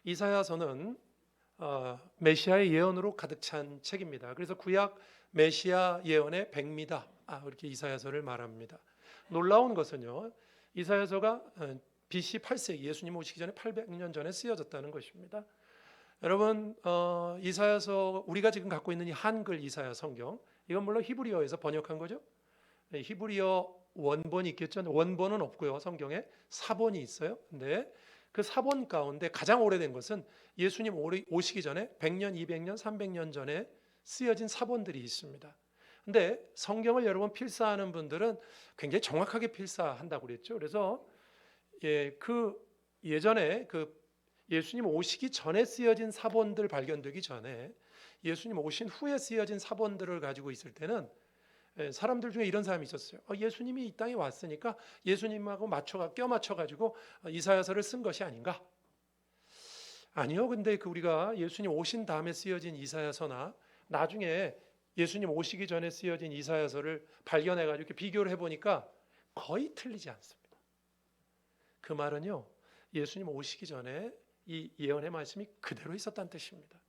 이사야서는 메시아의 예언으로 가득 찬 책입니다. 그래서 구약 메시아 예언의 백미다, 이렇게 이사야서를 말합니다. 놀라운 것은요, 이사야서가 BC 8세기 예수님 오시기 전에 800년 전에 쓰여졌다는 것입니다. 여러분, 이사야서 우리가 지금 갖고 있는 이 한글 이사야 성경, 이건 물론 히브리어에서 번역한 거죠. 히브리어 원본이 있겠죠. 원본은 없고요. 성경에 사본이 있어요. 근데 그 사본 가운데 가장 오래된 것은 예수님 오시기 전에 100년, 200년, 300년 전에 쓰여진 사본들이 있습니다. 근데 성경을 여러분 필사하는 분들은 굉장히 정확하게 필사한다고 그랬죠. 그래서 예전에 예수님 오시기 전에 쓰여진 사본들 발견되기 전에 예수님 오신 후에 쓰여진 사본들을 가지고 있을 때는 사람들 중에 이런 사람이 있었어요. 예수님이 이 땅에 왔으니까 예수님하고 껴맞춰 가지고 이사야서를 쓴 것이 아닌가? 아니요. 근데 우리가 예수님 오신 다음에 쓰여진 이사야서나 나중에 예수님 오시기 전에 쓰여진 이사야서를 발견해 가지고 이렇게 비교를 해 보니까 거의 틀리지 않습니다. 그 말은요, 예수님 오시기 전에 이 예언의 말씀이 그대로 있었다는 뜻입니다.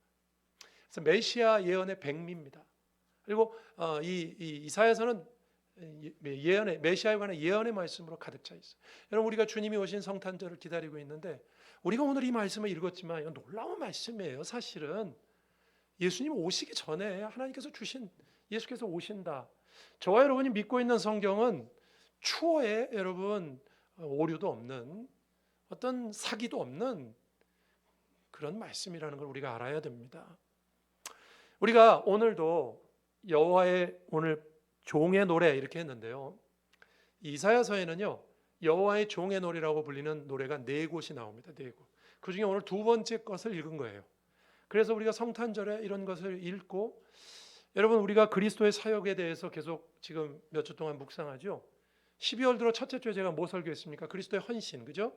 그래서 메시아 예언의 백미입니다. 그리고 이사야서는 메시아에 관한 예언의 말씀으로 가득 차 있어요. 여러분, 우리가 주님이 오신 성탄절을 기다리고 있는데 우리가 오늘 이 말씀을 읽었지만 이건 놀라운 말씀이에요. 사실은 예수님 오시기 전에 하나님께서 주신, 예수께서 오신다. 저와 여러분이 믿고 있는 성경은 추호에 여러분 오류도 없는, 어떤 사기도 없는 그런 말씀이라는 걸 우리가 알아야 됩니다. 우리가 오늘도 여호와의 오늘 종의 노래 이렇게 했는데요, 이사야서에는요 여호와의 종의 노래라고 불리는 노래가 4곳이 나옵니다. 4곳. 그 중에 오늘 두 번째 것을 읽은 거예요. 그래서 우리가 성탄절에 이런 것을 읽고, 여러분 우리가 그리스도의 사역에 대해서 계속 지금 몇 주 동안 묵상하죠. 12월 들어 첫째 주에 제가 뭐 설교했습니까? 그리스도의 헌신, 그죠?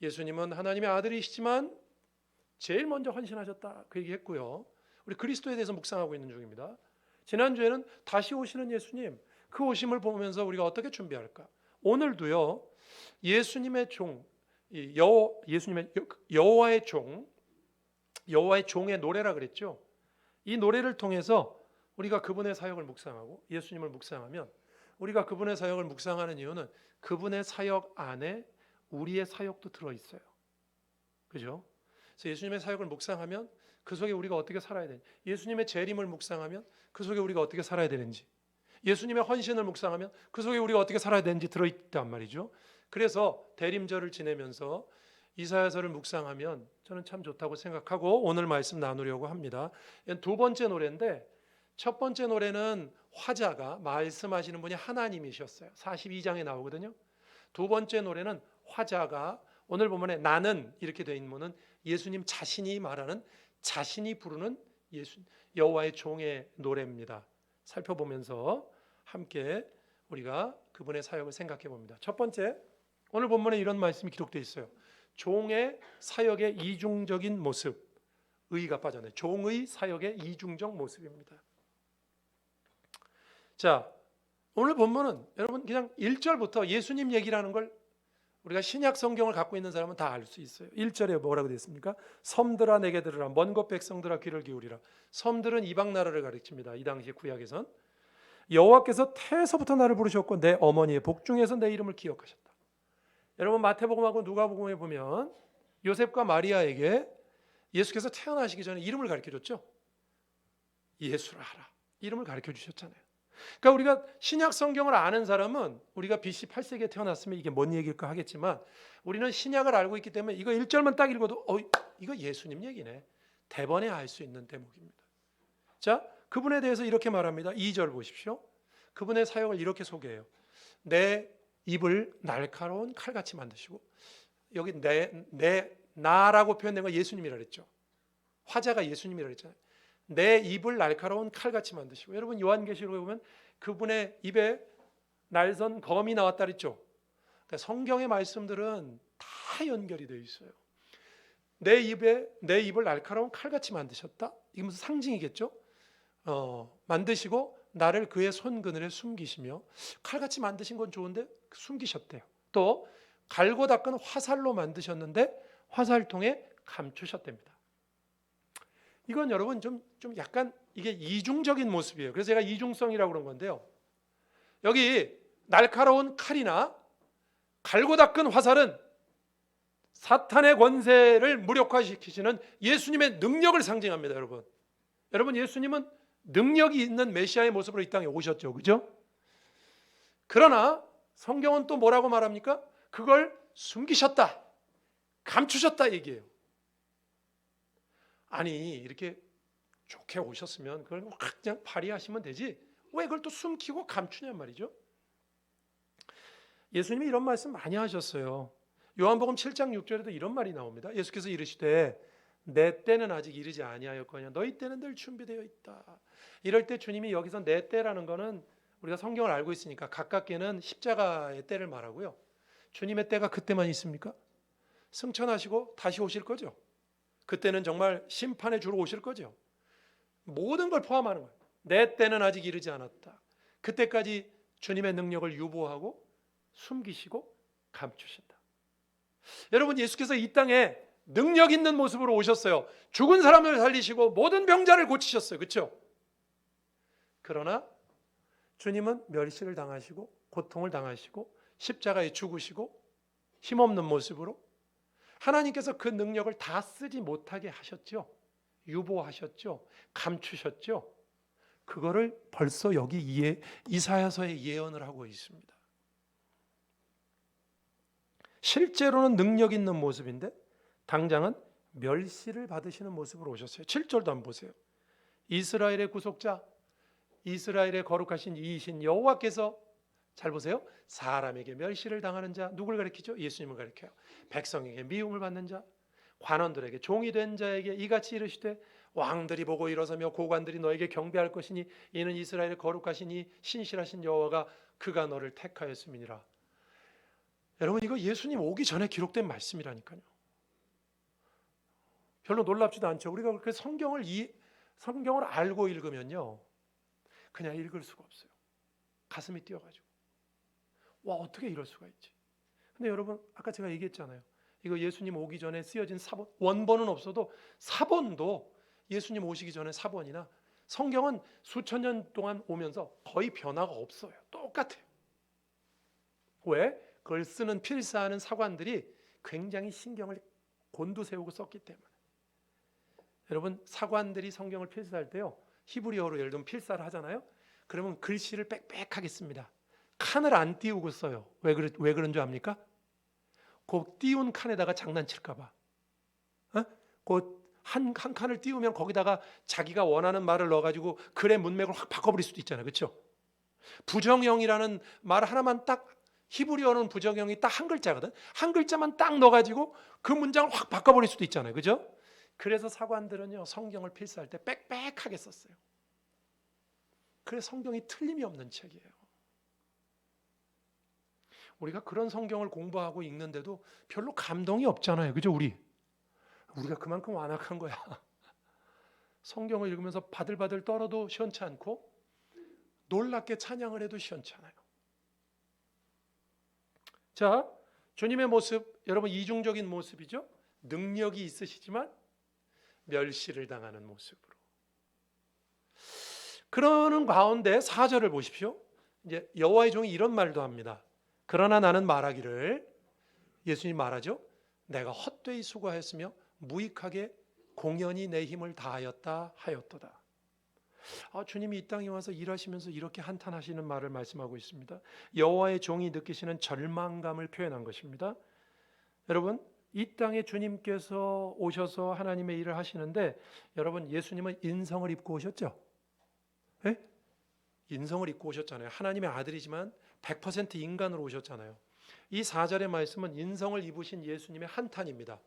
예수님은 하나님의 아들이시지만 제일 먼저 헌신하셨다, 그 얘기했고요. 우리 그리스도에 대해서 묵상하고 있는 중입니다. 지난주에는 다시 오시는 예수님, 그 오심을 보면서 우리가 어떻게 준비할까? 오늘도요, 예수님의 종, 여호와의 종, 여호와의 종의 노래라 그랬죠. 이 노래를 통해서 우리가 그분의 사역을 묵상하고 예수님을 묵상하면, 우리가 그분의 사역을 묵상하는 이유는 그분의 사역 안에 우리의 사역도 들어있어요. 그죠? 그래서 예수님의 사역을 묵상하면 그 속에 우리가 어떻게 살아야 되는지, 예수님의 재림을 묵상하면 그 속에 우리가 어떻게 살아야 되는지, 예수님의 헌신을 묵상하면 그 속에 우리가 어떻게 살아야 되는지 들어있단 말이죠. 그래서 대림절을 지내면서 이사야서를 묵상하면 저는 참 좋다고 생각하고 오늘 말씀 나누려고 합니다. 두 번째 노래인데, 첫 번째 노래는 화자가, 말씀하시는 분이 하나님이셨어요. 42장에 나오거든요. 두 번째 노래는 화자가, 오늘 본문에 나는 이렇게 되어 있는 분은 예수님 자신이 말하는, 자신이 부르는 여호와의 종의 노래입니다. 살펴보면서 함께 우리가 그분의 사역을 생각해 봅니다. 첫 번째, 오늘 본문에 이런 말씀이 기록되어 있어요. 종의 사역의 이중적인 모습, 의가 빠졌네. 종의 사역의 이중적 모습입니다. 자, 오늘 본문은 여러분 그냥 1절부터 예수님 얘기라는 걸 우리가 신약 성경을 갖고 있는 사람은 다 알 수 있어요. 1절에 뭐라고 되어 있습니까? 섬들아 내게 들으라, 먼 곳 백성들아 귀를 기울이라. 섬들은 이방 나라를 가리킵니다. 이 당시 구약에선 여호와께서 태에서부터 나를 부르셨고 내 어머니의 복중에서 내 이름을 기억하셨다. 여러분 마태복음하고 누가복음에 보면 요셉과 마리아에게 예수께서 태어나시기 전에 이름을 가르쳐줬죠. 예수라 하라, 이름을 가르쳐 주셨잖아요. 그러니까 우리가 신약 성경을 아는 사람은 우리가 BC 8세기에 태어났으면 이게 뭔 얘기일까 하겠지만, 우리는 신약을 알고 있기 때문에 이거 1절만 딱 읽어도 이거 예수님 얘기네, 대번에 알 수 있는 대목입니다. 자, 그분에 대해서 이렇게 말합니다. 2절 보십시오. 그분의 사역을 이렇게 소개해요. 내 입을 날카로운 칼같이 만드시고, 여기 나라고 표현된 거 예수님이라 그랬죠. 화자가 예수님이라 그랬잖아요. 내 입을 날카로운 칼같이 만드시고, 여러분 요한계시록에 보면 그분의 입에 날선 검이 나왔다 그랬죠. 그러니까 성경의 말씀들은 다 연결이 되어 있어요. 내 입을 날카로운 칼같이 만드셨다. 이게 무슨 상징이겠죠? 만드시고 나를 그의 손그늘에 숨기시며, 칼같이 만드신 건 좋은데 숨기셨대요. 또 갈고 닦은 화살로 만드셨는데 화살통에 감추셨답니다. 이건 여러분 좀 약간 이게 이중적인 모습이에요. 그래서 제가 이중성이라고 그런 건데요. 여기 날카로운 칼이나 갈고 닦은 화살은 사탄의 권세를 무력화시키시는 예수님의 능력을 상징합니다. 여러분 예수님은 능력이 있는 메시아의 모습으로 이 땅에 오셨죠. 그죠? 그러나 성경은 또 뭐라고 말합니까? 그걸 숨기셨다, 감추셨다 얘기해요. 아니 이렇게 좋게 오셨으면 그걸 그냥 발휘하시면 되지 왜 그걸 또 숨기고 감추냔 말이죠. 예수님이 이런 말씀 많이 하셨어요. 요한복음 7장 6절에도 이런 말이 나옵니다. 예수께서 이르시되 내 때는 아직 이르지 아니하였거니와 너희 때는 늘 준비되어 있다. 이럴 때 주님이 여기서 내 때라는 거는 우리가 성경을 알고 있으니까 가깝게는 십자가의 때를 말하고요. 주님의 때가 그때만 있습니까? 승천하시고 다시 오실 거죠. 그때는 정말 심판의 주로 오실 거죠. 모든 걸 포함하는 거예요. 내 때는 아직 이르지 않았다. 그때까지 주님의 능력을 유보하고 숨기시고 감추신다. 여러분 예수께서 이 땅에 능력 있는 모습으로 오셨어요. 죽은 사람을 살리시고 모든 병자를 고치셨어요. 그렇죠? 그러나 주님은 멸시를 당하시고 고통을 당하시고 십자가에 죽으시고 힘없는 모습으로 하나님께서 그 능력을 다 쓰지 못하게 하셨죠. 유보하셨죠. 감추셨죠. 그거를 벌써 여기 이사야서에 예언을 하고 있습니다. 실제로는 능력 있는 모습인데 당장은 멸시를 받으시는 모습으로 오셨어요. 7절도 한번 보세요. 이스라엘의 구속자, 이스라엘의 거룩하신 이이신 여호와께서 잘 보세요. 사람에게 멸시를 당하는 자, 누굴 가리키죠? 예수님을 가리켜요. 백성에게 미움을 받는 자, 관원들에게 종이 된 자에게 이같이 이르시되 왕들이 보고 일어서며 고관들이 너에게 경배할 것이니 이는 이스라엘의 거룩하신 이 신실하신 여호와가 그가 너를 택하였음이니라. 여러분 이거 예수님 오기 전에 기록된 말씀이라니까요. 별로 놀랍지도 않죠. 우리가 그렇게 성경을 알고 읽으면요 그냥 읽을 수가 없어요. 가슴이 뛰어가지고 와 어떻게 이럴 수가 있지. 근데 여러분 아까 제가 얘기했잖아요. 이거 예수님 오기 전에 쓰여진 사본, 원본은 없어도 사본도 예수님 오시기 전에 사본이나 성경은 수천 년 동안 오면서 거의 변화가 없어요. 똑같아요. 왜? 그걸 쓰는 필사하는 사관들이 굉장히 신경을 곤두세우고 썼기 때문에. 여러분 사관들이 성경을 필사할 때요 히브리어로 예를 들면 필사를 하잖아요. 그러면 글씨를 빽빽하게 씁니다. 칸을 안 띄우고 써요. 왜 그런 줄 압니까? 그 띄운 칸에다가 장난칠까 봐. 한 칸을 띄우면 거기다가 자기가 원하는 말을 넣어가지고 글의 문맥을 확 바꿔버릴 수도 있잖아요. 그렇죠? 부정형이라는 말 하나만 딱 히브리어는 부정형이 딱 한 글자거든. 한 글자만 딱 넣어가지고 그 문장을 확 바꿔버릴 수도 있잖아요. 그죠? 그래서 사관들은요 성경을 필사할 때 빽빽하게 썼어요. 그래서 성경이 틀림이 없는 책이에요. 우리가 그런 성경을 공부하고 읽는데도 별로 감동이 없잖아요. 그죠? 우리가 그만큼 완악한 거야. 성경을 읽으면서 바들바들 떨어도 시원치 않고 놀랍게 찬양을 해도 시원치 않아요. 자, 주님의 모습 여러분 이중적인 모습이죠. 능력이 있으시지만 멸시를 당하는 모습으로. 그러는 가운데 4절을 보십시오. 이제 여호와의 종이 이런 말도 합니다. 그러나 나는 말하기를, 예수님 말하죠. 내가 헛되이 수고하였으며 무익하게 공연히 내 힘을 다하였다 하였도다. 주님이 이 땅에 와서 일하시면서 이렇게 한탄하시는 말을 말씀하고 있습니다. 여호와의 종이 느끼시는 절망감을 표현한 것입니다. 여러분 이 땅에 주님께서 오셔서 하나님의 일을 하시는데 여러분 예수님은 인성을 입고 오셨죠? 네? 인성을 입고 오셨잖아요. 하나님의 아들이지만 100% 인간으로 오셨잖아요. 이 4절의 말씀은 인성을 입으신 예수님의 한탄입니다.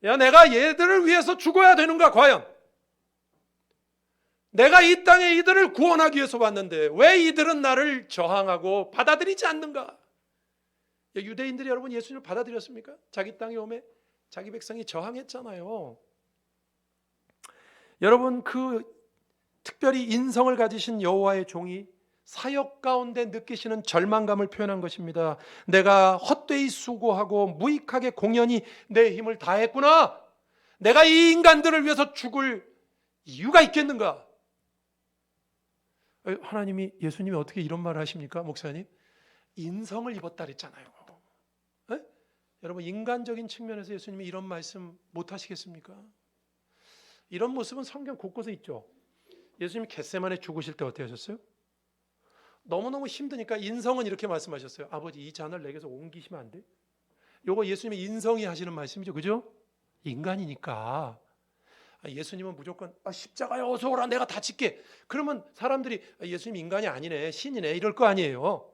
야, 내가 얘들을 위해서 죽어야 되는가 과연? 내가 이 땅에 이들을 구원하기 위해서 왔는데 왜 이들은 나를 저항하고 받아들이지 않는가? 유대인들이 여러분 예수님을 받아들였습니까? 자기 땅에 오매 자기 백성이 저항했잖아요. 여러분 그 특별히 인성을 가지신 여호와의 종이 사역 가운데 느끼시는 절망감을 표현한 것입니다. 내가 헛되이 수고하고 무익하게 공연히 내 힘을 다했구나. 내가 이 인간들을 위해서 죽을 이유가 있겠는가? 하나님이, 예수님이 어떻게 이런 말을 하십니까? 목사님, 인성을 입었다 그랬잖아요. 에? 여러분, 인간적인 측면에서 예수님이 이런 말씀 못 하시겠습니까? 이런 모습은 성경 곳곳에 있죠. 예수님이 겟세마네 죽으실 때 어떻게 하셨어요? 너무너무 힘드니까 인성은 이렇게 말씀하셨어요. 아버지, 이 잔을 내게서 옮기시면 안 돼? 요거 예수님의 인성이 하시는 말씀이죠. 그죠? 인간이니까. 예수님은 무조건 십자가에 어서 오라, 내가 다칠게. 그러면 사람들이 예수님 인간이 아니네, 신이네, 이럴 거 아니에요.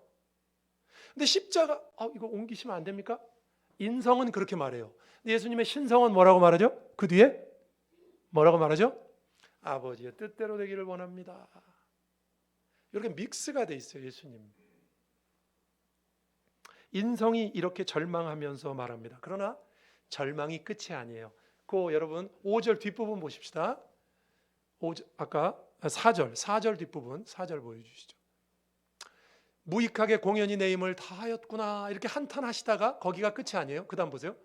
근데 십자가, 이거 옮기시면 안 됩니까? 인성은 그렇게 말해요. 근데 예수님의 신성은 뭐라고 말하죠? 그 뒤에 뭐라고 말하죠? 아버지의 뜻대로 되기를 원합니다. 이렇게 믹스가 돼 있어요. 예수님 인성이 이렇게 절망하면서 말합니다. 그러나 절망이 끝이 아니에요. 그 여러분 5절 뒷부분 보십시다. 5절, 아까 4절 뒷부분 4절 보여주시죠. 무익하게 공연히 내 힘을 다하였구나 이렇게 한탄하시다가 거기가 끝이 아니에요. 그 다음 보세요.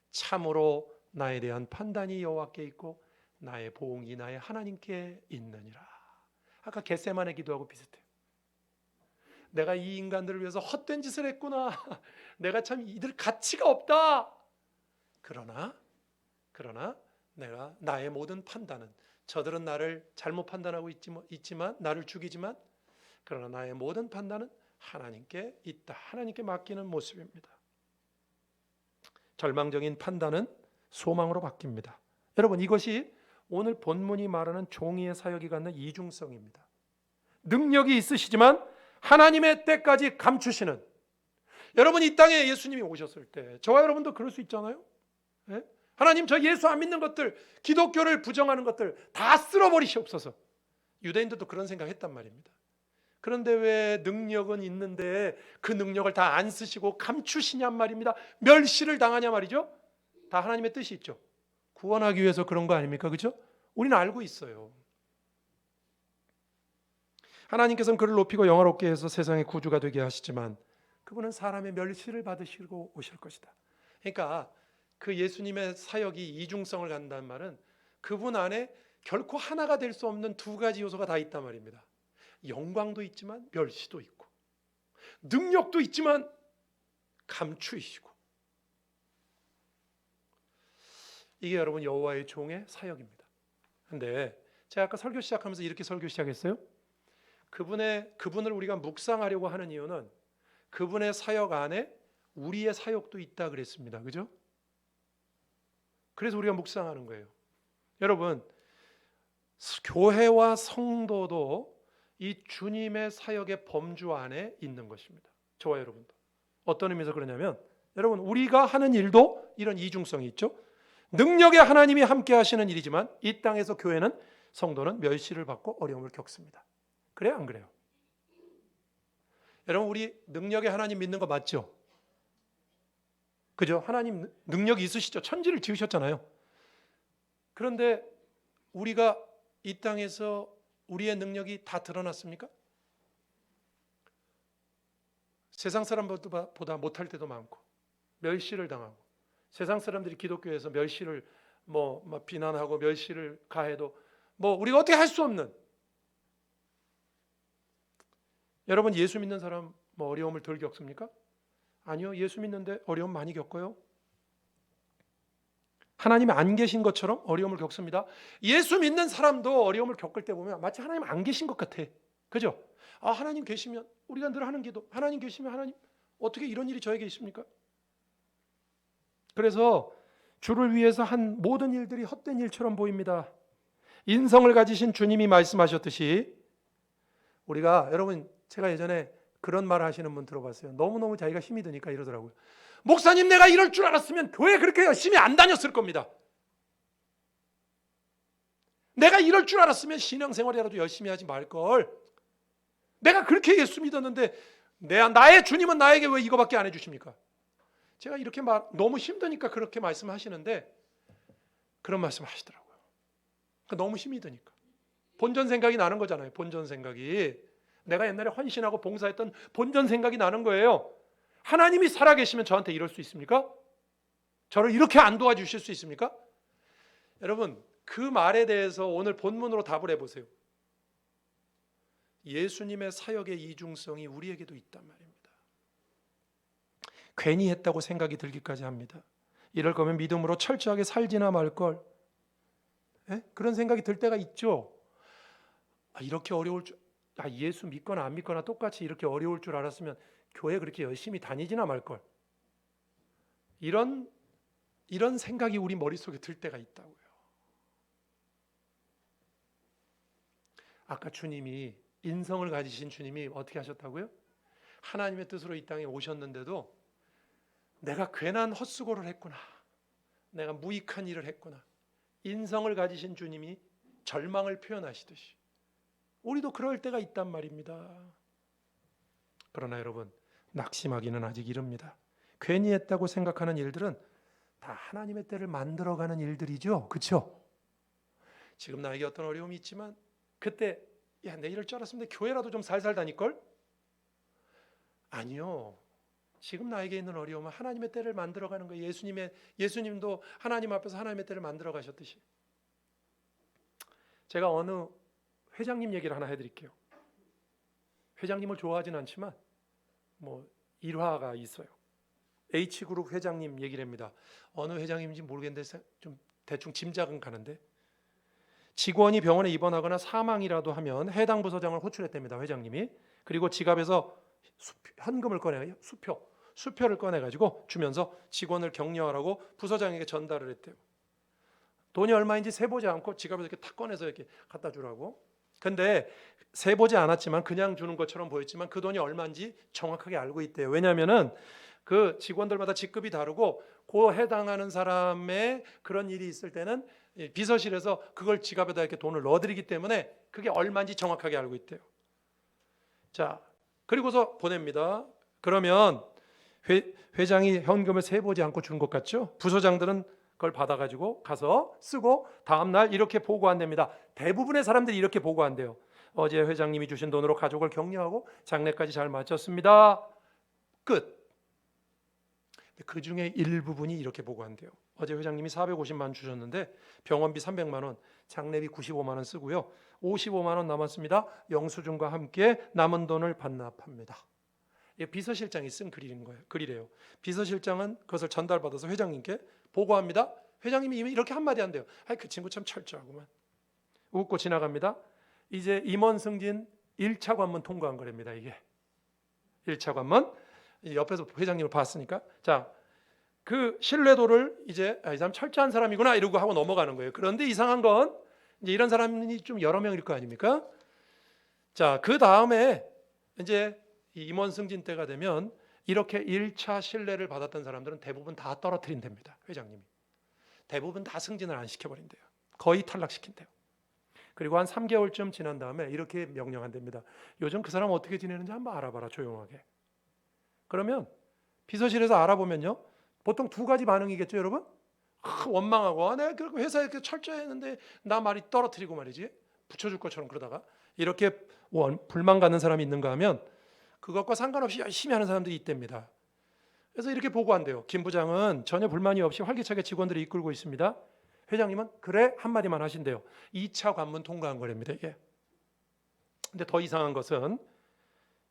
참으로 나에 대한 판단이 여호와께 있고 나의 보응이 나의 하나님께 있느니라. 아까 겟세마네 기도하고 비슷해요. 내가 이 인간들을 위해서 헛된 짓을 했구나. 내가 참 이들 가치가 없다. 그러나 내가 나의 모든 판단은, 저들은 나를 잘못 판단하고 있지만 나를 죽이지만, 그러나 나의 모든 판단은 하나님께 있다. 하나님께 맡기는 모습입니다. 절망적인 판단은 소망으로 바뀝니다. 여러분, 이것이 오늘 본문이 말하는 종이의 사역이 갖는 이중성입니다. 능력이 있으시지만 하나님의 때까지 감추시는, 여러분 이 땅에 예수님이 오셨을 때 저와 여러분도 그럴 수 있잖아요. 네? 하나님, 저 예수 안 믿는 것들, 기독교를 부정하는 것들 다 쓸어버리시옵소서. 유대인들도 그런 생각했단 말입니다. 그런데 왜 능력은 있는데 그 능력을 다 안 쓰시고 감추시냔 말입니다. 멸시를 당하냐 말이죠. 다 하나님의 뜻이 있죠. 구원하기 위해서 그런 거 아닙니까? 그렇죠? 우리는 알고 있어요. 하나님께서는 그를 높이고 영화롭게 해서 세상의 구주가 되게 하시지만 그분은 사람의 멸시를 받으시고 오실 것이다. 그러니까 그 예수님의 사역이 이중성을 갖는다는 말은 그분 안에 결코 하나가 될 수 없는 두 가지 요소가 다 있단 말입니다. 영광도 있지만 멸시도 있고, 능력도 있지만 감추이시고. 이게 여러분 여호와의 종의 사역입니다. 근데 제가 아까 설교 시작하면서 이렇게 설교 시작했어요. 그분을 우리가 묵상하려고 하는 이유는 그분의 사역 안에 우리의 사역도 있다 그랬습니다. 그죠? 그래서 우리가 묵상하는 거예요. 여러분, 교회와 성도도 이 주님의 사역의 범주 안에 있는 것입니다. 저와 여러분도. 어떤 의미에서 그러냐면, 여러분 우리가 하는 일도 이런 이중성이 있죠. 능력의 하나님이 함께 하시는 일이지만 이 땅에서 교회는, 성도는 멸시를 받고 어려움을 겪습니다. 그래요, 안 그래요? 여러분, 우리 능력의 하나님 믿는 거 맞죠? 그죠? 하나님 능력이 있으시죠? 천지를 지으셨잖아요. 그런데 우리가 이 땅에서 우리의 능력이 다 드러났습니까? 세상 사람보다 못할 때도 많고 멸시를 당하고, 세상 사람들이 기독교에서 멸시를 비난하고 멸시를 가해도 우리가 어떻게 할 수 없는, 여러분 예수 믿는 사람 어려움을 덜 겪습니까? 아니요, 예수 믿는데 어려움 많이 겪어요. 하나님이 안 계신 것처럼 어려움을 겪습니다. 예수 믿는 사람도 어려움을 겪을 때 보면 마치 하나님 안 계신 것 같아. 그죠? 하나님 계시면, 우리가 늘 하는 기도, 하나님 계시면 하나님 어떻게 이런 일이 저에게 있습니까? 그래서 주를 위해서 한 모든 일들이 헛된 일처럼 보입니다. 인성을 가지신 주님이 말씀하셨듯이 우리가, 여러분 제가 예전에 그런 말 하시는 분 들어봤어요. 너무너무 자기가 힘이 드니까 이러더라고요. 목사님, 내가 이럴 줄 알았으면 교회 그렇게 열심히 안 다녔을 겁니다. 내가 이럴 줄 알았으면 신앙생활이라도 열심히 하지 말걸. 내가 그렇게 예수 믿었는데 나의 주님은 나에게 왜 이거밖에 안 해주십니까? 제가 이렇게 너무 힘드니까 그렇게 말씀하시는데 그런 말씀 하시더라고요. 너무 힘이 드니까. 본전 생각이 나는 거잖아요. 본전 생각이. 내가 옛날에 헌신하고 봉사했던 본전 생각이 나는 거예요. 하나님이 살아계시면 저한테 이럴 수 있습니까? 저를 이렇게 안 도와주실 수 있습니까? 여러분, 그 말에 대해서 오늘 본문으로 답을 해보세요. 예수님의 사역의 이중성이 우리에게도 있단 말입니다. 괜히 했다고 생각이 들기까지 합니다. 이럴 거면 믿음으로 철저하게 살지나 말걸, 그런 생각이 들 때가 있죠. 이렇게 어려울 줄, 예수 믿거나 안 믿거나 똑같이 이렇게 어려울 줄 알았으면 교회 그렇게 열심히 다니지나 말걸, 이런 생각이 우리 머릿속에 들 때가 있다고요. 아까 주님이, 인성을 가지신 주님이 어떻게 하셨다고요? 하나님의 뜻으로 이 땅에 오셨는데도 내가 괜한 헛수고를 했구나, 내가 무익한 일을 했구나, 인성을 가지신 주님이 절망을 표현하시듯이 우리도 그럴 때가 있단 말입니다. 그러나 여러분, 낙심하기는 아직 이릅니다. 괜히 했다고 생각하는 일들은 다 하나님의 때를 만들어가는 일들이죠. 그렇죠? 지금 나에게 어떤 어려움이 있지만 그때 내 이럴 줄 알았으면 교회라도 좀 살살 다닐걸? 아니요. 지금 나에게 있는 어려움은 하나님의 때를 만들어가는 거예요. 예수님도 하나님 앞에서 하나님의 때를 만들어 가셨듯이. 제가 어느 회장님 얘기를 하나 해드릴게요. 회장님을 좋아하진 않지만 일화가 있어요. H그룹 회장님 얘기를 합니다. 어느 회장님인지 모르겠는데 좀 대충 짐작은 가는데, 직원이 병원에 입원하거나 사망이라도 하면 해당 부서장을 호출했답니다. 회장님이. 그리고 지갑에서 현금을 꺼내, 수표를 꺼내가지고 주면서 직원을 격려하라고 부서장에게 전달을 했대요. 돈이 얼마인지 세보지 않고 지갑에서 이렇게 탁 꺼내서 이렇게 갖다 주라고. 근데 세보지 않았지만 그냥 주는 것처럼 보였지만 그 돈이 얼마인지 정확하게 알고 있대요. 왜냐하면은 그 직원들마다 직급이 다르고 그 해당하는 사람의 그런 일이 있을 때는 비서실에서 그걸 지갑에다 이렇게 돈을 넣어드리기 때문에 그게 얼마인지 정확하게 알고 있대요. 자, 그리고서 보냅니다. 그러면 회장이 현금을 세보지 않고 준 것 같죠? 부서장들은 그걸 받아가지고 가서 쓰고 다음날 이렇게 보고한답니다. 대부분의 사람들이 이렇게 보고한대요. 어제 회장님이 주신 돈으로 가족을 격려하고 장례까지 잘 마쳤습니다. 끝. 그 중에 일부분이 이렇게 보고한대요. 어제 회장님이 450만 원 주셨는데 병원비 300만 원, 장례비 95만 원 쓰고요. 55만 원 남았습니다. 영수증과 함께 남은 돈을 반납합니다. 비서실장이 쓴 글이래요. 비서실장은 그것을 전달받아서 회장님께 보고합니다. 회장님이 이렇게 한마디 한대요. 그 친구 참 철저하구만. 웃고 지나갑니다. 이제 임원 승진 1차 관문 통과한 거랍니다. 이게 1차 관문. 옆에서 회장님을 봤으니까, 자, 그 신뢰도를 이제 이 사람 철저한 사람이구나 이러고 하고 넘어가는 거예요. 그런데 이상한 건 이제 이런 사람이 좀 여러 명일 거 아닙니까? 자, 그 다음에 이제 임원 승진 때가 되면 이렇게 1차 신뢰를 받았던 사람들은 대부분 다 떨어뜨린답니다. 회장님이. 대부분 다 승진을 안 시켜버린대요. 거의 탈락시킨대요. 그리고 한 3개월쯤 지난 다음에 이렇게 명령한답니다. 요즘 그 사람 어떻게 지내는지 한번 알아봐라, 조용하게. 그러면 비서실에서 알아보면요, 보통 두 가지 반응이겠죠, 여러분? 원망하고, 내가 그 회사에 이렇게 철저했는데 나 말이 떨어뜨리고 말이지, 붙여줄 것처럼 그러다가 이렇게 불만 갖는 사람이 있는가 하면 그것과 상관없이 열심히 하는 사람들이 있답니다. 그래서 이렇게 보고한대요. 김 부장은 전혀 불만이 없이 활기차게 직원들을 이끌고 있습니다. 회장님은 그래 한마디만 하신대요. 2차 관문 통과한 거랍니다, 이게. 근데 더 이상한 것은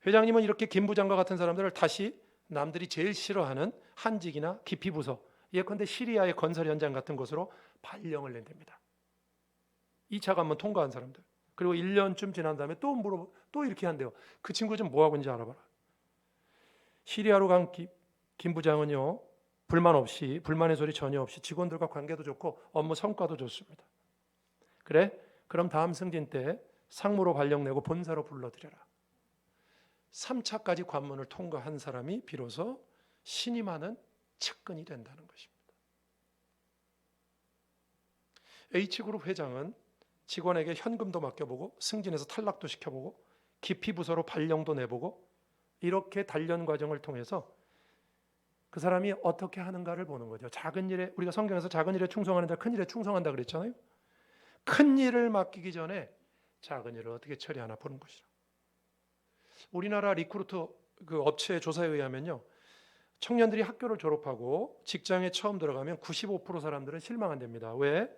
회장님은 이렇게 김 부장과 같은 사람들을 다시 남들이 제일 싫어하는 한직이나 기피부서, 예컨대 시리아의 건설 현장 같은 곳으로 발령을 낸답니다. 2차 관문 통과한 사람들. 그리고 1년쯤 지난 다음에 또 이렇게 한대요. 그 친구 좀 뭐하고 있는지 알아봐라. 시리아로 간 김 부장은요, 불만의 소리 전혀 없이 직원들과 관계도 좋고 업무 성과도 좋습니다. 그래? 그럼 다음 승진 때 상무로 발령내고 본사로 불러들여라. 3차까지 관문을 통과한 사람이 비로소 신임하는 측근이 된다는 것입니다. H그룹 회장은 직원에게 현금도 맡겨보고 승진해서 탈락도 시켜보고 기피 부서로 발령도 내보고 이렇게 단련 과정을 통해서 그 사람이 어떻게 하는가를 보는 거죠. 작은 일에, 우리가 성경에서 작은 일에 충성하는 자 큰 일에 충성한다 그랬잖아요. 큰 일을 맡기기 전에 작은 일을 어떻게 처리하나 보는 것이라. 우리나라 리크루터 그 업체 조사에 의하면요, 청년들이 학교를 졸업하고 직장에 처음 들어가면 95% 사람들은 실망한답니다. 왜?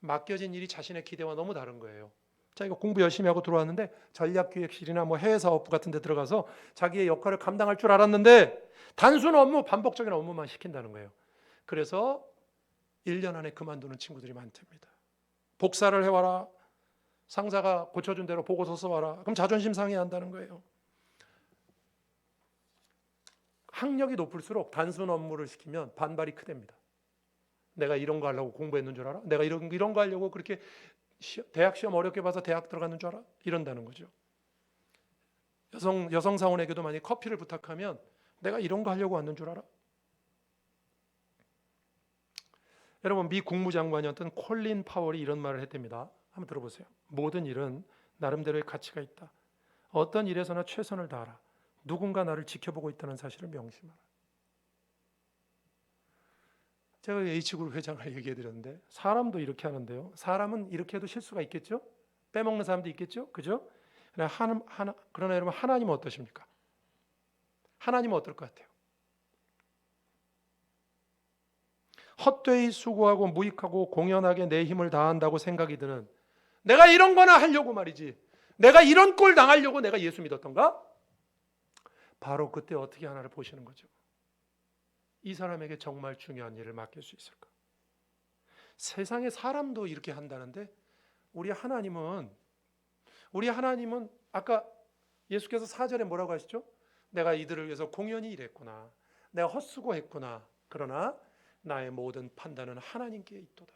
맡겨진 일이 자신의 기대와 너무 다른 거예요. 자기가 공부 열심히 하고 들어왔는데 전략기획실이나 뭐 해외사업부 같은 데 들어가서 자기의 역할을 감당할 줄 알았는데 단순 업무, 반복적인 업무만 시킨다는 거예요. 그래서 1년 안에 그만두는 친구들이 많답니다. 복사를 해와라. 상사가 고쳐준 대로 보고서 써와라. 그럼 자존심 상해야 한다는 거예요. 학력이 높을수록 단순 업무를 시키면 반발이 크답니다. 내가 이런 거 하려고 공부했는 줄 알아? 내가 이런 거 하려고 그렇게 대학 시험 어렵게 봐서 대학 들어갔는 줄 알아? 이런다는 거죠. 여성 사원에게도 만약 커피를 부탁하면 내가 이런 거 하려고 왔는 줄 알아? 여러분, 미 국무장관이었던 콜린 파월이 이런 말을 했답니다. 한번 들어보세요. 모든 일은 나름대로의 가치가 있다. 어떤 일에서나 최선을 다하라. 누군가 나를 지켜보고 있다는 사실을 명심하라. 제가 H그룹 회장을 얘기해 드렸는데 사람도 이렇게 하는데요. 사람은 이렇게 해도 실수가 있겠죠? 빼먹는 사람도 있겠죠? 그죠? 그러나 여러분, 하나님은 어떠십니까? 하나님은 어떨 것 같아요? 헛되이 수고하고 무익하고 공연하게 내 힘을 다한다고 생각이 드는, 내가 이런 거나 하려고 말이지, 내가 이런 꼴 당하려고 내가 예수 믿었던가? 바로 그때 어떻게 하나를 보시는 거죠. 이 사람에게 정말 중요한 일을 맡길 수 있을까? 세상의 사람도 이렇게 한다는데 우리 하나님은 아까 예수께서 4절에 뭐라고 하시죠? 내가 이들을 위해서 공연히 일했구나. 내가 헛수고했구나. 그러나 나의 모든 판단은 하나님께 있도다.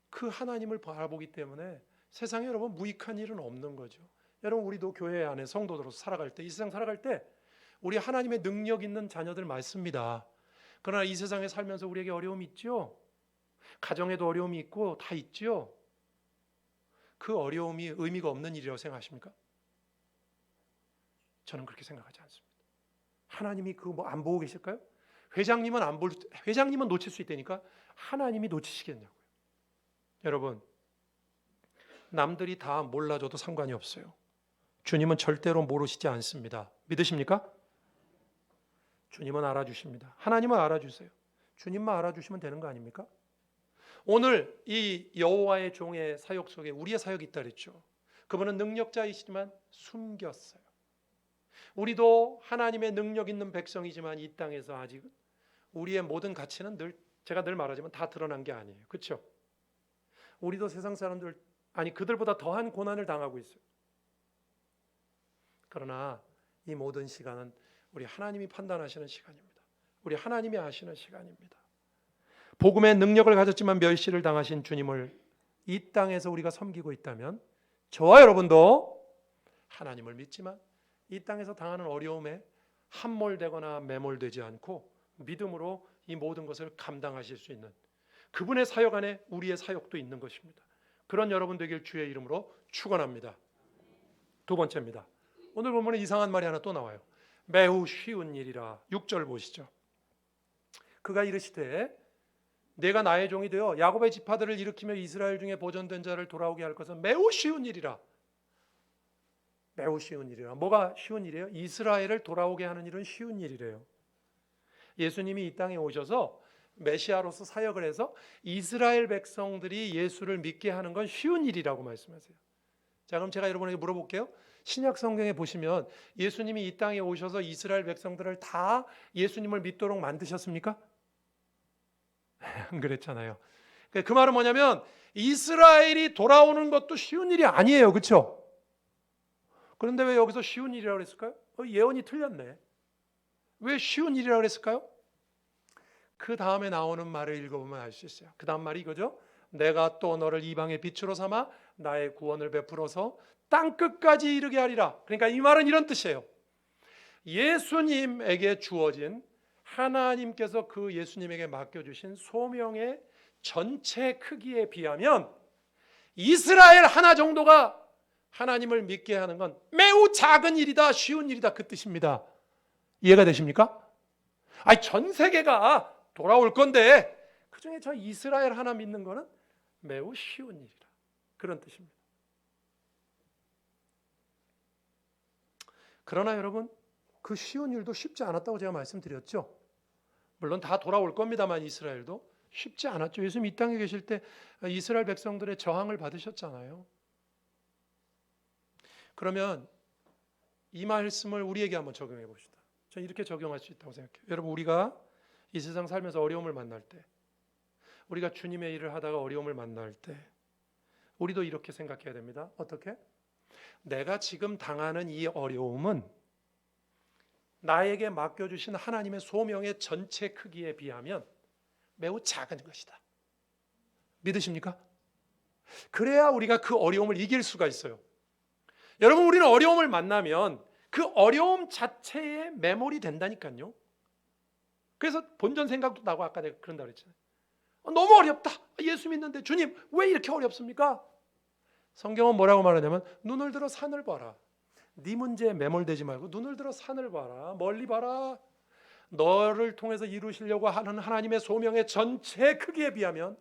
그 하나님을 바라보기 때문에 세상에 여러분 무익한 일은 없는 거죠. 여러분, 우리도 교회 안에 성도들로서 살아갈 때, 이 세상 살아갈 때 우리 하나님의 능력 있는 자녀들 맞습니다. 그러나 이 세상에 살면서 우리에게 어려움이 있죠. 가정에도 어려움이 있고 다 있죠. 그 어려움이 의미가 없는 일이라고 생각하십니까? 저는 그렇게 생각하지 않습니다. 하나님이 그거 뭐 안 보고 계실까요? 회장님은 놓칠 수 있다니까 하나님이 놓치시겠냐고요. 여러분, 남들이 다 몰라줘도 상관이 없어요. 주님은 절대로 모르시지 않습니다. 믿으십니까? 주님은 알아주십니다. 하나님은 알아주세요. 주님만 알아주시면 되는 거 아닙니까? 오늘 이 여호와의 종의 사역 속에 우리의 사역이 있다 그랬죠. 그분은 능력자이시지만 숨겼어요. 우리도 하나님의 능력 있는 백성이지만 이 땅에서 아직 우리의 모든 가치는 제가 늘 말하지만 다 드러난 게 아니에요. 그렇죠? 우리도 세상 사람들, 그들보다 더한 고난을 당하고 있어요. 그러나 이 모든 시간은 우리 하나님이 판단하시는 시간입니다. 우리 하나님이 아시는 시간입니다. 복음의 능력을 가졌지만 멸시를 당하신 주님을 이 땅에서 우리가 섬기고 있다면 저와 여러분도 하나님을 믿지만 이 땅에서 당하는 어려움에 함몰되거나 매몰되지 않고 믿음으로 이 모든 것을 감당하실 수 있는 그분의 사역 안에 우리의 사역도 있는 것입니다. 그런 여러분 되길 주의 이름으로 축원합니다. 두 번째입니다. 오늘 보면 이상한 말이 하나 또 나와요. 매우 쉬운 일이라. 6절 보시죠. 그가 이르시되 내가 나의 종이 되어 야곱의 지파들을 일으키며 이스라엘 중에 보존된 자를 돌아오게 할 것은 매우 쉬운 일이라. 매우 쉬운 일이라. 뭐가 쉬운 일이에요? 이스라엘을 돌아오게 하는 일은 쉬운 일이래요. 예수님이 이 땅에 오셔서 메시아로서 사역을 해서 이스라엘 백성들이 예수를 믿게 하는 건 쉬운 일이라고 말씀하세요. 자, 그럼 제가 여러분에게 물어볼게요. 신약 성경에 보시면 예수님이 이 땅에 오셔서 이스라엘 백성들을 다 예수님을 믿도록 만드셨습니까? 안 그랬잖아요. 그 말은 뭐냐면 이스라엘이 돌아오는 것도 쉬운 일이 아니에요. 그렇죠? 그런데 왜 여기서 쉬운 일이라고 그랬을까요? 예언이 틀렸네. 왜 쉬운 일이라고 그랬을까요? 그 다음에 나오는 말을 읽어보면 알 수 있어요. 그 다음 말이 이거죠. 내가 또 너를 이방의 빛으로 삼아 나의 구원을 베풀어서 땅끝까지 이르게 하리라. 그러니까 이 말은 이런 뜻이에요. 예수님에게 주어진 하나님께서 그 예수님에게 맡겨주신 소명의 전체 크기에 비하면 이스라엘 하나 정도가 하나님을 믿게 하는 건 매우 작은 일이다, 쉬운 일이다, 그 뜻입니다. 이해가 되십니까? 전 세계가 돌아올 건데 그중에 저 이스라엘 하나 믿는 거는 매우 쉬운 일이라, 그런 뜻입니다. 그러나 여러분, 그 쉬운 일도 쉽지 않았다고 제가 말씀드렸죠. 물론 다 돌아올 겁니다만 이스라엘도 쉽지 않았죠. 예수님 이 땅에 계실 때 이스라엘 백성들의 저항을 받으셨잖아요. 그러면 이 말씀을 우리에게 한번 적용해 봅시다. 저는 이렇게 적용할 수 있다고 생각해요. 여러분, 우리가 이 세상 살면서 어려움을 만날 때, 우리가 주님의 일을 하다가 어려움을 만날 때 우리도 이렇게 생각해야 됩니다. 어떻게? 내가 지금 당하는 이 어려움은 나에게 맡겨주신 하나님의 소명의 전체 크기에 비하면 매우 작은 것이다. 믿으십니까? 그래야 우리가 그 어려움을 이길 수가 있어요. 여러분, 우리는 어려움을 만나면 그 어려움 자체에 매몰이 된다니까요. 그래서 본전 생각도 나고, 아까 내가 그런다고 그랬잖아요. 너무 어렵다. 예수 믿는데 주님 왜 이렇게 어렵습니까? 성경은 뭐라고 말하냐면 눈을 들어 산을 봐라. 네 문제에 매몰되지 말고 눈을 들어 산을 봐라. 멀리 봐라. 너를 통해서 이루시려고 하는 하나님의 소명의 전체 크기에 비하면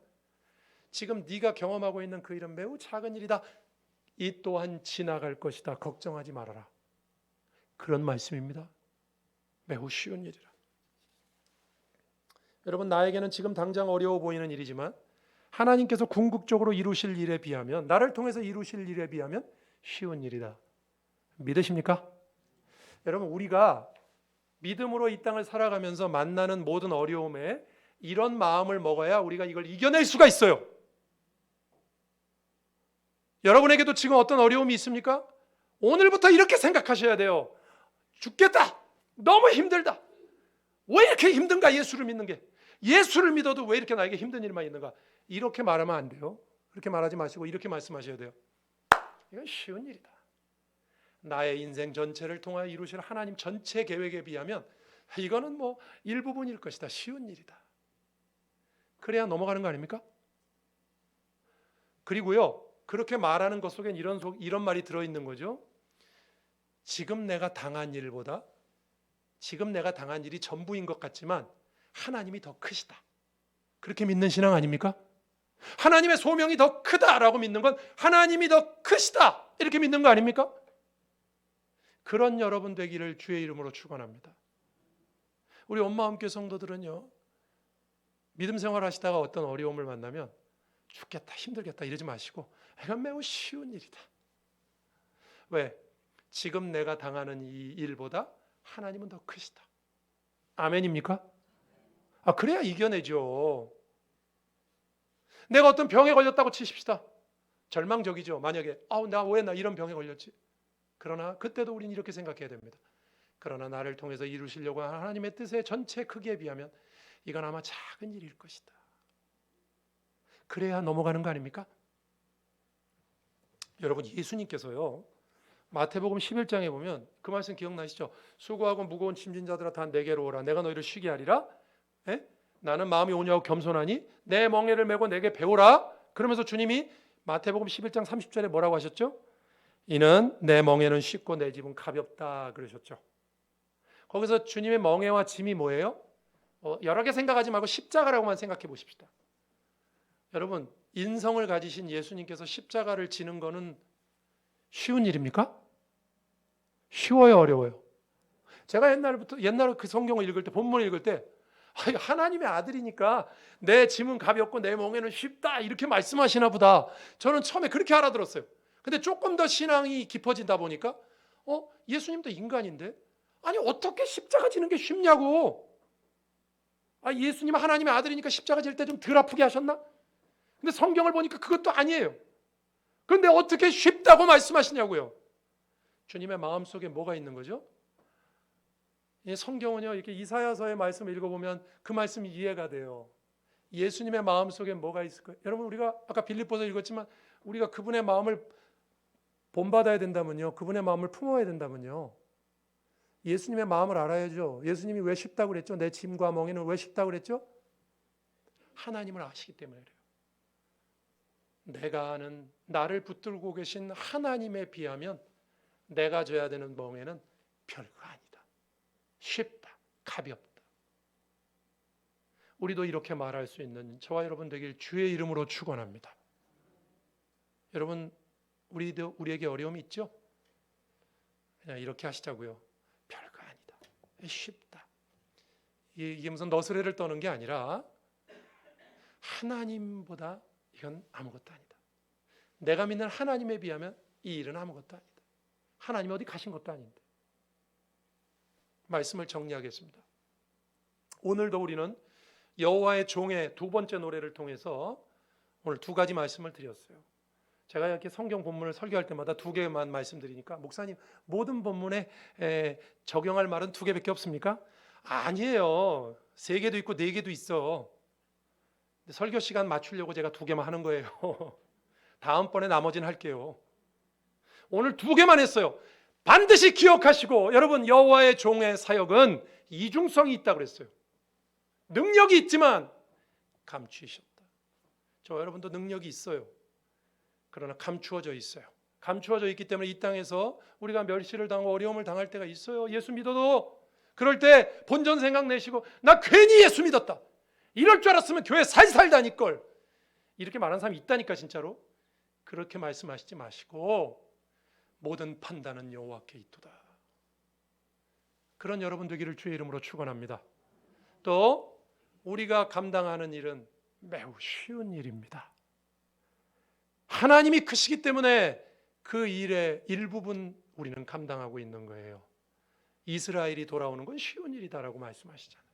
지금 네가 경험하고 있는 그 일은 매우 작은 일이다. 이 또한 지나갈 것이다. 걱정하지 말아라. 그런 말씀입니다. 매우 쉬운 일이라. 여러분, 나에게는 지금 당장 어려워 보이는 일이지만 하나님께서 궁극적으로 이루실 일에 비하면, 나를 통해서 이루실 일에 비하면 쉬운 일이다. 믿으십니까? 여러분, 우리가 믿음으로 이 땅을 살아가면서 만나는 모든 어려움에 이런 마음을 먹어야 우리가 이걸 이겨낼 수가 있어요. 여러분에게도 지금 어떤 어려움이 있습니까? 오늘부터 이렇게 생각하셔야 돼요. 죽겠다. 너무 힘들다. 왜 이렇게 힘든가? 예수를 믿는 게. 예수를 믿어도 왜 이렇게 나에게 힘든 일만 있는가? 이렇게 말하면 안 돼요. 그렇게 말하지 마시고 이렇게 말씀하셔야 돼요. 이건 쉬운 일이다. 나의 인생 전체를 통하여 이루실 하나님 전체 계획에 비하면 이거는 뭐 일부분일 것이다. 쉬운 일이다. 그래야 넘어가는 거 아닙니까? 그리고요, 그렇게 말하는 것 속엔 이런 말이 들어있는 거죠. 지금 내가 당한 일보다 지금 내가 당한 일이 전부인 것 같지만 하나님이 더 크시다. 그렇게 믿는 신앙 아닙니까? 하나님의 소명이 더 크다라고 믿는 건 하나님이 더 크시다. 이렇게 믿는 거 아닙니까? 그런 여러분 되기를 주의 이름으로 축원합니다. 우리 엄마 함께 성도들은요, 믿음 생활 하시다가 어떤 어려움을 만나면 죽겠다, 힘들겠다 이러지 마시고 이건 매우 쉬운 일이다. 왜? 지금 내가 당하는 이 일보다 하나님은 더 크시다. 아멘입니까? 그래야 이겨내죠. 내가 어떤 병에 걸렸다고 치십시다. 절망적이죠. 만약에 나 왜 이런 병에 걸렸지? 그러나 그때도 우리는 이렇게 생각해야 됩니다. 그러나 나를 통해서 이루시려고 하는 하나님의 뜻의 전체 크기에 비하면 이건 아마 작은 일일 것이다. 그래야 넘어가는 거 아닙니까? 여러분, 예수님께서요, 마태복음 11장에 보면 그 말씀 기억나시죠? 수고하고 무거운 짐진 자들아 다 내게로 오라. 내가 너희를 쉬게 하리라. 에? 나는 마음이 온유하고 겸손하니 내 멍에를 메고 내게 배우라. 그러면서 주님이 마태복음 11장 30절에 뭐라고 하셨죠? 이는 내 멍에는 쉽고 내 짐은 가볍다 그러셨죠. 거기서 주님의 멍에와 짐이 뭐예요? 여러 개 생각하지 말고 십자가라고만 생각해 보십시다. 여러분, 인성을 가지신 예수님께서 십자가를 지는 거는 쉬운 일입니까? 쉬워요, 어려워요? 제가 옛날에 그 성경을 읽을 때, 본문을 읽을 때 하나님의 아들이니까 내 짐은 가볍고 내 멍에는 쉽다 이렇게 말씀하시나 보다. 저는 처음에 그렇게 알아들었어요. 근데 조금 더 신앙이 깊어진다 보니까 예수님도 인간인데 아니 어떻게 십자가 지는 게 쉽냐고. 예수님 하나님의 아들이니까 십자가 질 때 좀 덜 아프게 하셨나? 근데 성경을 보니까 그것도 아니에요. 그런데 어떻게 쉽다고 말씀하시냐고요. 주님의 마음속에 뭐가 있는 거죠? 성경은요, 이렇게 이사야서의 말씀을 읽어보면 그 말씀이 이해가 돼요. 예수님의 마음속에 뭐가 있을까요? 여러분, 우리가 아까 빌립보서 읽었지만 우리가 그분의 마음을 본받아야 된다면요, 그분의 마음을 품어야 된다면요, 예수님의 마음을 알아야죠. 예수님이 왜 쉽다고 그랬죠? 내 짐과 멍에는 왜 쉽다고 그랬죠? 하나님을 아시기 때문에 그래요. 내가 아는 나를 붙들고 계신 하나님에 비하면 내가 져야 되는 멍에는 별거 아니다. 쉽다, 가볍다. 우리도 이렇게 말할 수 있는 저와 여러분 되길 주의 이름으로 축원합니다. 여러분, 우리에게 어려움이 있죠? 그냥 이렇게 하시자고요. 별거 아니다. 쉽다. 이게 무슨 너스레를 떠는 게 아니라 하나님보다 이건 아무것도 아니다. 내가 믿는 하나님에 비하면 이 일은 아무것도 아니다. 하나님이 어디 가신 것도 아닌데. 말씀을 정리하겠습니다. 오늘도 우리는 여호와의 종의 두 번째 노래를 통해서 오늘 두 가지 말씀을 드렸어요. 제가 이렇게 성경 본문을 설교할 때마다 두 개만 말씀드리니까 목사님 모든 본문에 적용할 말은 두 개밖에 없습니까? 아니에요. 세 개도 있고 네 개도 있어. 설교 시간 맞추려고 제가 두 개만 하는 거예요. 다음번에 나머지는 할게요. 오늘 두 개만 했어요. 반드시 기억하시고 여러분, 여호와의 종의 사역은 이중성이 있다고 그랬어요. 능력이 있지만 감추셨다. 저 여러분도 능력이 있어요. 그러나 감추어져 있어요. 감추어져 있기 때문에 이 땅에서 우리가 멸시를 당하고 어려움을 당할 때가 있어요. 예수 믿어도. 그럴 때 본전 생각내시고 나 괜히 예수 믿었다, 이럴 줄 알았으면 교회 살살 다닐걸, 이렇게 말하는 사람이 있다니까. 진짜로 그렇게 말씀하시지 마시고 모든 판단은 여호와께 있도다. 그런 여러분 되기를 주의 이름으로 축원합니다. 또 우리가 감당하는 일은 매우 쉬운 일입니다. 하나님이 크시기 때문에 그 일의 일부분 우리는 감당하고 있는 거예요. 이스라엘이 돌아오는 건 쉬운 일이다라고 말씀하시잖아요.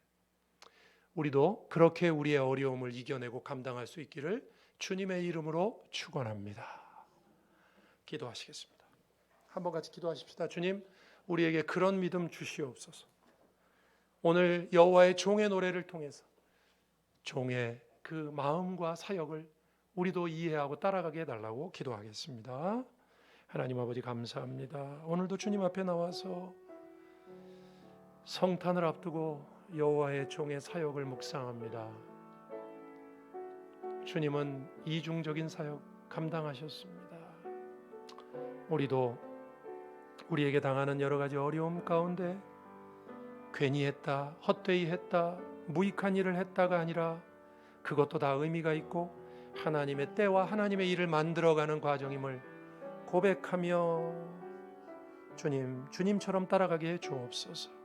우리도 그렇게 우리의 어려움을 이겨내고 감당할 수 있기를 주님의 이름으로 축원합니다. 기도하시겠습니다. 한번 같이 기도하십시다. 주님, 우리에게 그런 믿음 주시옵소서. 오늘 여호와의 종의 노래를 통해서 종의 그 마음과 사역을 우리도 이해하고 따라가게 해달라고 기도하겠습니다. 하나님 아버지 감사합니다. 오늘도 주님 앞에 나와서 성탄을 앞두고 여호와의 종의 사역을 묵상합니다. 주님은 이중적인 사역 감당하셨습니다. 우리도 우리에게 당하는 여러 가지 어려움 가운데 괜히 했다, 헛되이 했다, 무익한 일을 했다가 아니라 그것도 다 의미가 있고 하나님의 때와 하나님의 일을 만들어가는 과정임을 고백하며 주님처럼 따라가게 해 주옵소서.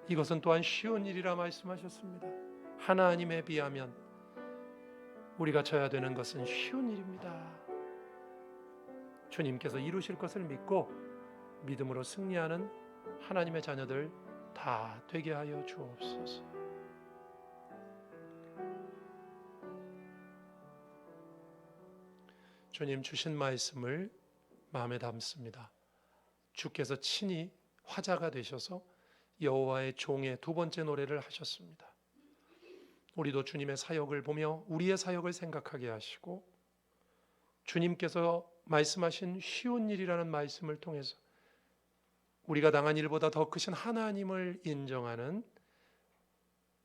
이것은 또한 쉬운 일이라 말씀하셨습니다. 하나님에 비하면 우리가 져야 되는 것은 쉬운 일입니다. 주님께서 이루실 것을 믿고 믿음으로 승리하는 하나님의 자녀들 다 되게 하여 주옵소서. 주님 주신 말씀을 마음에 담습니다. 주께서 친히 화자가 되셔서 여호와의 종의 두 번째 노래를 하셨습니다. 우리도 주님의 사역을 보며 우리의 사역을 생각하게 하시고 주님께서 말씀하신 쉬운 일이라는 말씀을 통해서 우리가 당한 일보다 더 크신 하나님을 인정하는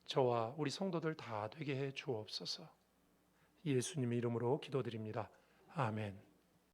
저와 우리 성도들 다 되게 해 주옵소서. 예수님 이름으로 기도드립니다. 아멘.